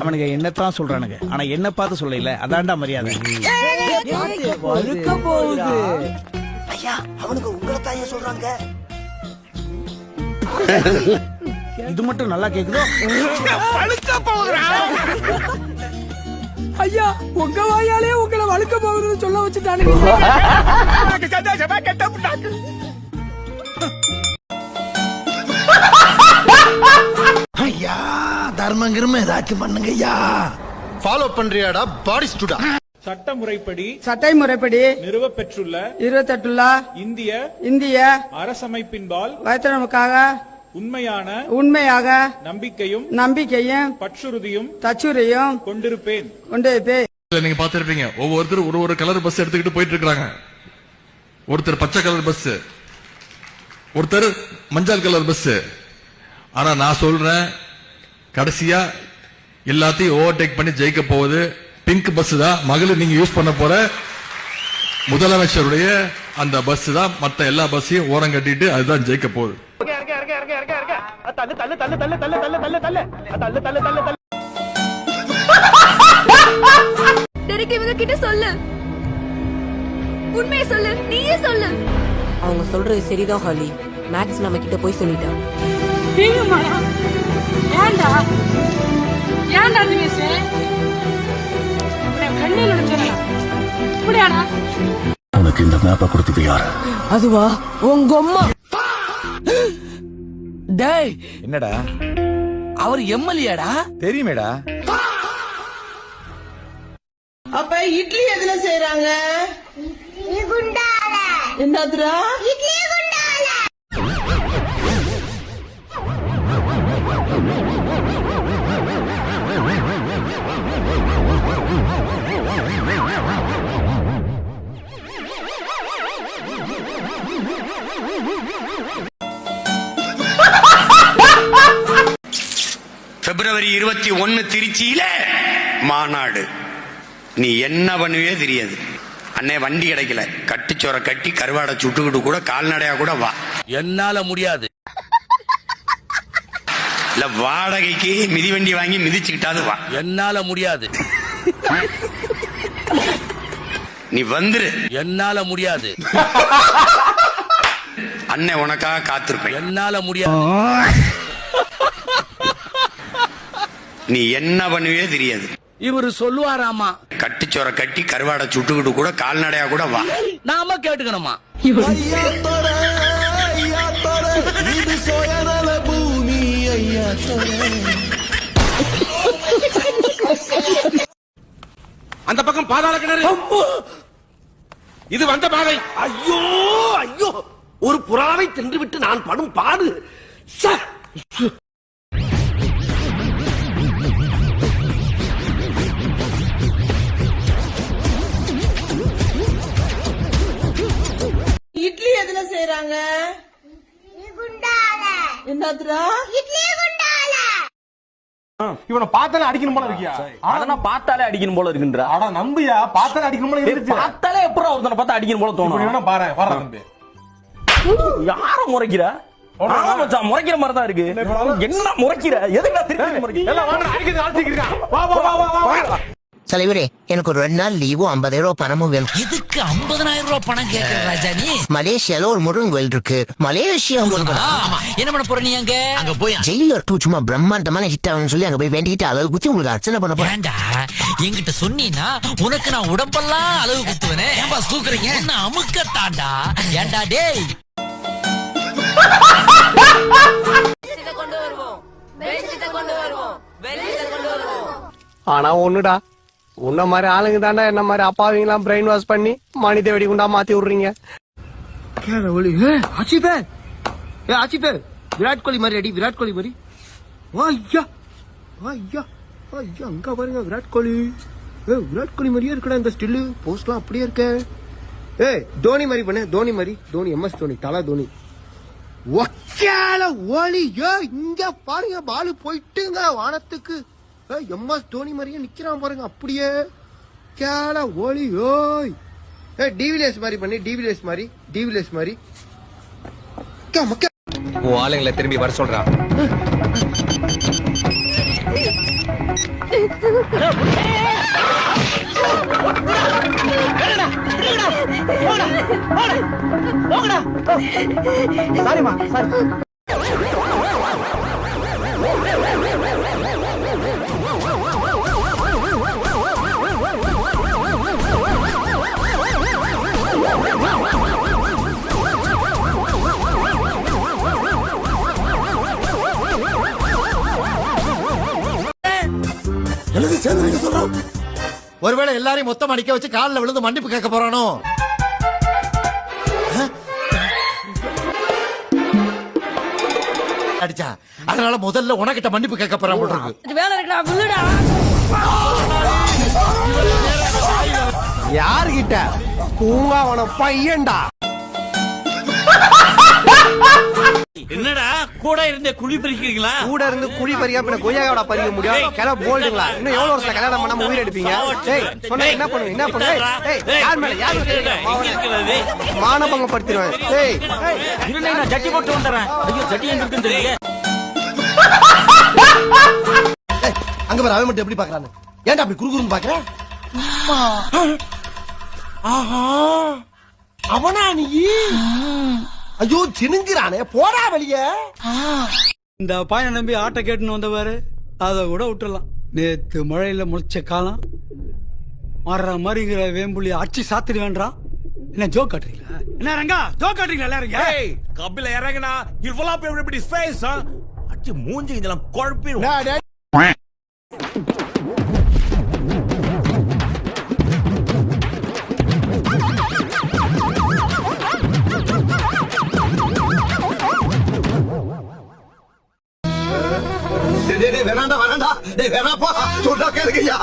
அவனுங்க என்னத்தான் சொல்றானுங்க, ஆனா என்ன பார்த்து சொல்லல, அதான்டா மரியாதை. ஐயா அவனுக்கு உங்களை தாயே சொல்றாங்க. இது மட்டும் நல்லா கேக்குதோ? ஐயா உங்க வாயாலே உங்களை வழுக்க போகுதுன்னு சொல்ல வச்சுட்டானுங்க. ஐயா தர்மங்கிரும ஏதாச்சும் பண்ணுங்க ஐயா. ஃபாலோ பண்றியாடா பாடி ஸ்டூடா? சட்டமுறைப்படி நிறுவப்பெற்றுள்ள 28 இந்திய அரசமைப்பின்பால் வைத்தியர்களுக்காக உண்மையாக நம்பிக்கையும் தச்சுரியும் கொண்டிருப்பேன். நீங்க பாத்திருப்பீங்க, ஒவ்வொருத்தர் ஒரு கலர் பஸ் எடுத்துக்கிட்டு போயிட்டு இருக்காங்க. ஒருத்தர் பச்சை கலர் பஸ், ஒருத்தர் மஞ்சள் கலர் பஸ். ஆனா நான் சொல்றேன், கடைசியா எல்லாத்தையும் ஓவர்டேக் பண்ணி ஜெயிக்க போவது பிங்க் பஸ் தான். மகளிர் நீங்க யூஸ் பண்ண போற முதலமைச்சருடைய அந்த பஸ் தான். மத்த எல்லா பஸ்ஸையும் ஓரம் கட்டிட்டு அதுதான் ஜெயிக்க போகுது. உண்மையை சொல்லு, நீயே சொல்லு. அவங்க சொல்றது சரிதான் ஹாலி. மேக்ஸ் நம்ம கிட்ட போய் சொல்லிட்டான். ஏண்டா ஏண்டா தினேஷ் கண்ணில் நுழைஞ்சா இப்படியாடா? உனக்கு இந்த மேப்பை கொடுத்தது யாரு? அதுவா உங்க அம்மா. டேய் என்னடா அவர் எம்எல்ஏடா? தெரியுமேடா. அப்ப இட்லி எதுல செய்றாங்க? என்னதுடா? பிப்ரவரி 21 திருச்சியில மாநாடு. நீ என்ன பண்ணுவே தெரியாது. அண்ணே வண்டி கிடைக்கல, கட்டிச்சோர கட்டி கருவாடை சுட்டுக்கிட்டு கூட கால்நடையா கூட வா. என்னால முடியாது. இல்ல வாடகைக்கு மிதிவண்டி வாங்கி மிதிச்சுக்கிட்டாது வா. என்னால முடியாது. நீ வந்துரு. என்னால முடியாது. அண்ணே உனக்காக காத்திருப்பேன். என்னால முடியாது. நீ என்ன பண்ணுவே தெரியாது. இவரு சொல்லுவாராமா, கட்டிச்சோர கட்டி கருவாடை சுட்டுக்கிட்டு கூட கால்நடையா கூட வா. நாம கேட்டுக்கணுமா? அந்த பக்கம் பாதாள கிணறு, இது வந்த பாதை. ஐயோ ஐயோ ஒரு புறாவை தின்றுவிட்டு நான் படும் பாடு. இட்லி எதுல செய்றாங்க? என்னதுடா? இவனை பார்த்தாலே அடிக்கணும் போல இருக்கியா? அதெல்லாம் பார்த்தாலே அடிக்கணும் போல இருக்குன்றா. அட நம்பியா, பார்த்தாலே அடிக்கணும் போல இருக்கு. பார்த்தாலே எப்பறம் ஒருத்தனை பார்த்தா அடிக்கணும் போல தோணும். வேணா பாரு வர நம்பி. யார முறைக்கிற? முறைக்கிற மாதிரி தான் இருக்கு. என்ன முறைக்கிற? எதுக்கு திருப்பி முறைக்கிற? எல்லாம் வாங்க, அடிக்கிறது ஆல்சிக்கிறீங்க. வா வா வா வா வா. தலைவரே எனக்கு ஒரு 2 நாள் லீவும் 50,000 ரூபாய் பணமும் வேணும். எதுக்கு 50,000 ரூபாய் பணம் கேக்குற ராஜா நீ? மலேசியால ஒரு முருகன் கோயில் இருக்கு. மலேசியா என்ன பண்ண போற நீ? அங்க போய் ஜெயிலர் 2 சும்மா பிரம்மாண்டமான ஹிட் ஆகும்னு சொல்லி அங்க போய் வேண்டிக்கிட்டு அளவு குத்தி உங்களுக்கு அர்ச்சனை பண்ண போறேன். ஏண்டா என்கிட்ட சொன்னீனா உனக்கு நான் உடம்பெல்லாம் அளவு குத்துவனே. ஏன் பாஸ் தூக்குறீங்க? என்ன அமுக்கத்தாண்டா? ஏண்டா டேய் கொண்டு வருவோம், வெளிச்சத்தை கொண்டு வருவோம், வெளிச்சத்தை கொண்டு வருவோம். ஆனா ஒண்ணுடா, உன்ன மாதிரி ஆளுங்க தாண்டா என்ன மாதிரி அப்பாவிங்களாம் பிரெயின் வாஷ் பண்ணி மனித வெடிகுண்டா மாத்தி விடுறீங்க. விராட் கோலி மாதிரி அடி, விராட் கோலி மாதிரி. ஐயா ஐயா ஐயா அங்க பாருங்க விராட் கோலி. விராட் கோலி மாதிரியே இருக்கடா இந்த ஸ்டில்லு, போஸ்ட்லாம் அப்படியே இருக்க. தோனி மாதிரி பண்ணு, தோனி மாதிரி. தோனி MS தோனி, தலா தோனி. ஒக்கால ஒலி. இங்க பாருங்க பாலு போயிட்டுங்க வானத்துக்கு. MS தோனி மாதிரியே நிக்கிறான் பாருங்க அப்படியே. கேல ஒலி. ஓய் டிவிலியர்ஸ் மாதிரி பண்ணி, டிவிலியர்ஸ் மாதிரி, டிவிலியர்ஸ் மாதிரி. உன் ஆளுங்களை திரும்பி வர சொல்றான். ஒருவேளை எல்லாரையும் மொத்தமா நிக்க வச்சு காலில் விழுந்து மன்னிப்பு கேட்க போறானோ? அடிச்சா அதனால முதல்ல உனக்கிட்ட மன்னிப்பு கேட்க போறான் போல இருக்கு. வேலை இருக்கா விழுடா. யாருகிட்ட? பூங்காவன பையன்டா. என்னடா கூட இருந்தே குழி பறிக்கிறீங்களா? கூட இருந்து குழி பறியா பின்ன கொய்யாவோட பறிக்க முடியும். கிளம்ப போல்டுங்களா? இன்னும் எவ்வளவு வருஷம் கல்யாணம் பண்ணாம உயிர் எடுப்பீங்க? டேய் சொன்னா என்ன பண்ணுவீங்க? என்ன பண்ணுவீங்க? டேய் யார் மேல மானபங்கம் படுத்திடுவேன். டேய் நான் ஜட்டி போட்டு வந்துறேன். ஐயோ ஜட்டி எங்க இருக்குன்னு தெரியல. அங்க பாரு அவன் மட்டும் எப்படி பாக்குறானு. ஏன்டா அப்படி குறுகுறுன்னு பாக்குற? ஆஹா அவனா நீ? ஐயோ சினுங்கிறானே போடா வெளிய. இந்த பையனை நம்பி ஆட்டை கேட்டுன்னு வந்தவாரு அதை கூட விட்டுறலாம். நேத்து மழையில முளைச்ச காலம் மாறுற மாதிரிங்கிற வேம்புலி அடிச்சு சாத்திடு வேண்டாம். என்ன ஜோக் காட்டுறீங்களா? என்ன ரங்கா ஜோக் காட்டுறீங்களா எல்லாரும்? கபில இறங்கினா இவ்வளவு எப்படி ஃபேஸ் அடி மூஞ்சி இதெல்லாம் குழப்பிடும். வேணாண்டா வேணாண்டா டேய் வேணாப்பா சொல்றா கேளுங்கய்யா.